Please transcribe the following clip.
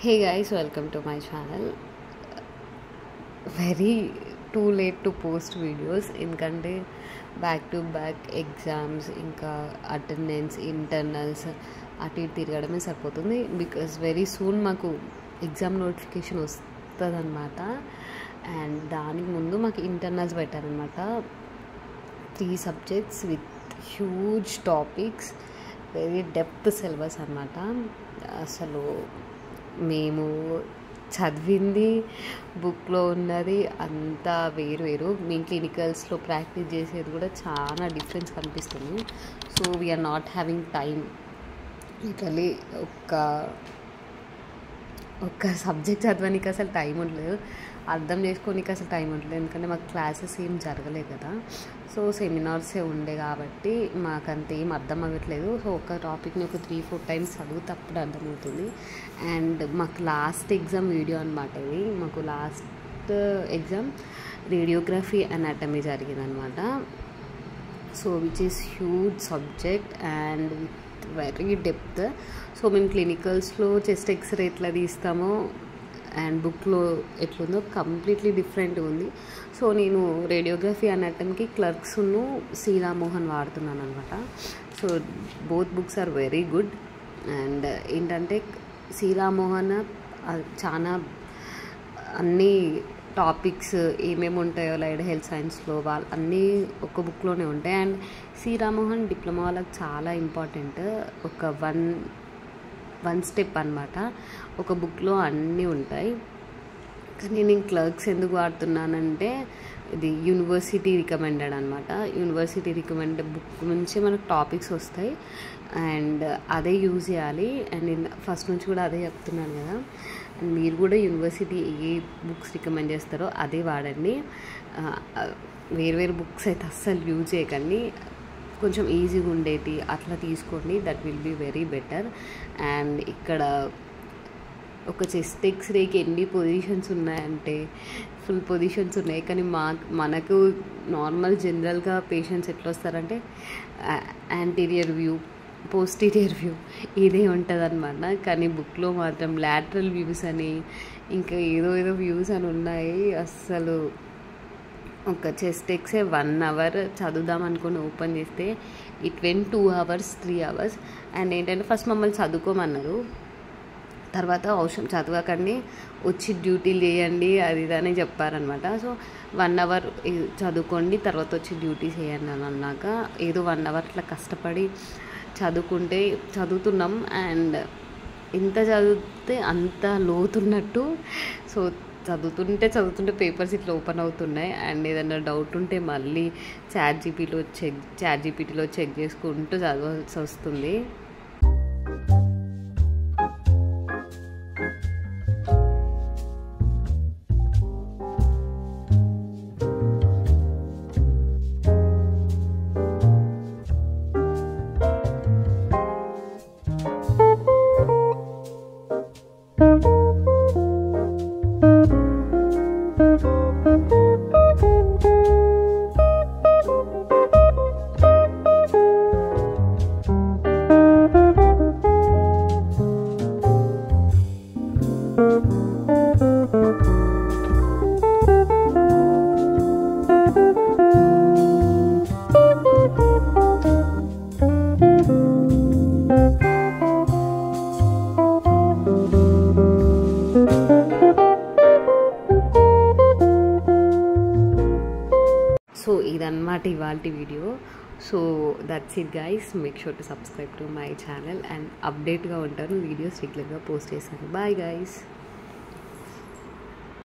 Hey guys, welcome to my channel. Very too late to post videos ఎందుకంటే back to back exams ఇంకా attendance internals అటు ఇటు తిరగడమే సరిపోతుంది. Because very soon మాకు exam notification వస్తుంది అనమాట. అండ్ దానికి ముందు మాకు ఇంటర్నల్స్ పెట్టారనమాట. 3 subjects with huge topics, very depth syllabus అనమాట. అసలు మేము చదివింది బుక్లో ఉన్నది అంతా వేరు. మేము క్లినికల్స్లో ప్రాక్టీస్ చేసేది కూడా చాలా డిఫరెన్స్ కనిపిస్తుంది. So we are not having time. Literally ఒక్క సబ్జెక్ట్ చదవడానికి అసలు టైం ఉండలేదు, అర్థం చేసుకోనికి అసలు టైం ఉండలేదు. ఎందుకంటే మాకు క్లాసెస్ ఏం జరగలేదు కదా. సో సెమినార్సే ఉండే కాబట్టి మాకు అంత ఏం అర్థం అవ్వట్లేదు. సో ఒక టాపిక్ని ఒక 3-4 times చదివితే అప్పుడు అర్థమవుతుంది. అండ్ మాకు లాస్ట్ ఎగ్జామ్ వీడియో అనమాట ఇది. మాకు లాస్ట్ ఎగ్జామ్ రేడియోగ్రఫీ అనాటమీ జరిగిందనమాట. So which is huge subject and with very depth. So మేము క్లినికల్స్లో చెస్ట్ ఎక్స్రే ఎట్లా తీస్తామో అండ్ బుక్లో ఎట్లుందో కంప్లీట్లీ డిఫరెంట్ ఉంది. సో నేను రేడియోగ్రఫీ అనాటమీకి క్లర్క్స్ను శ్రీరామ్మోహన్ వాడుతున్నాను అనమాట. So both books are very good. And ఏంటంటే శ్రీరామ్మోహన్ చాలా అన్నీ టాపిక్స్ ఏమేమి ఉంటాయో లైడ్ హెల్త్ సైన్స్లో వాళ్ళు అన్నీ ఒక బుక్లోనే ఉంటాయి. అండ్ శ్రీరామ్మోహన్ డిప్లొమా వాళ్ళకి చాలా ఇంపార్టెంట్. ఒక వన్ స్టెప్ అనమాట. ఒక బుక్లో అన్నీ ఉంటాయి. కానీ నేను క్లర్క్స్ ఎందుకు వాడుతున్నానంటే ఇది యూనివర్సిటీ రికమెండెడ్ అనమాట. యూనివర్సిటీ రికమెండెడ్ బుక్ నుంచి మనకు టాపిక్స్ వస్తాయి అండ్ అదే యూజ్ చేయాలి. అండ్ నేను ఫస్ట్ నుంచి కూడా అదే చెప్తున్నాను కదా. అండ్ మీరు కూడా యూనివర్సిటీ ఏ బుక్స్ రికమెండ్ చేస్తారో అదే వాడండి. వేరు బుక్స్ అయితే అస్సలు యూజ్ చేయకండి. కొంచెం ఈజీగా ఉండేది అట్లా తీసుకోండి. That will be very better. And ఇక్కడ ఒక చెస్ట్ ఎక్స్రేకి ఎన్ని పొజిషన్స్ ఉన్నాయంటే ఫుల్ పొజిషన్స్ ఉన్నాయి. కానీ మనకు నార్మల్ జనరల్గా పేషెంట్స్ ఎట్లా వస్తారంటే యాంటీరియర్ వ్యూ, పోస్టీరియర్ వ్యూ ఇదే ఉంటుంది అనమాట. కానీ బుక్లో మాత్రం లాటరల్ వ్యూస్ అని ఇంకా ఏదో వ్యూస్ అని ఉన్నాయి. అస్సలు ఒక చెస్ట్ ఎక్స్రే 1 hour చదువుదాం అనుకుని ఓపెన్ చేస్తే it went 2 hours 3 hours. And ఏంటంటే ఫస్ట్ మమ్మల్ని చదువుకోమన్నారు. తర్వాత అవసరం చదవకండి, వచ్చి డ్యూటీలు చేయండి అది ఇదని చెప్పారనమాట. సో 1 hour చదువుకోండి, తర్వాత వచ్చి డ్యూటీ చేయండి అని అన్నాక ఏదో 1 hour అట్లా కష్టపడి చదువుతున్నాం. అండ్ ఎంత చదివితే అంత లోతున్నట్టు. సో చదువుతుంటే పేపర్స్ ఇట్లా ఓపెన్ అవుతున్నాయి. అండ్ ఏదైనా డౌట్ ఉంటే మళ్ళీ చాట్ జీపీటీలో చెక్ చేసుకుంటూ చదవాల్సి వస్తుంది. సో ఇదన్నమాట ఇవాళ video. So that's it guys. Make sure to subscribe to my channel and అప్డేట్గా ఉంటాను. వీడియోస్ రెగ్యులర్గా పోస్ట్ చేశాను. Bye guys.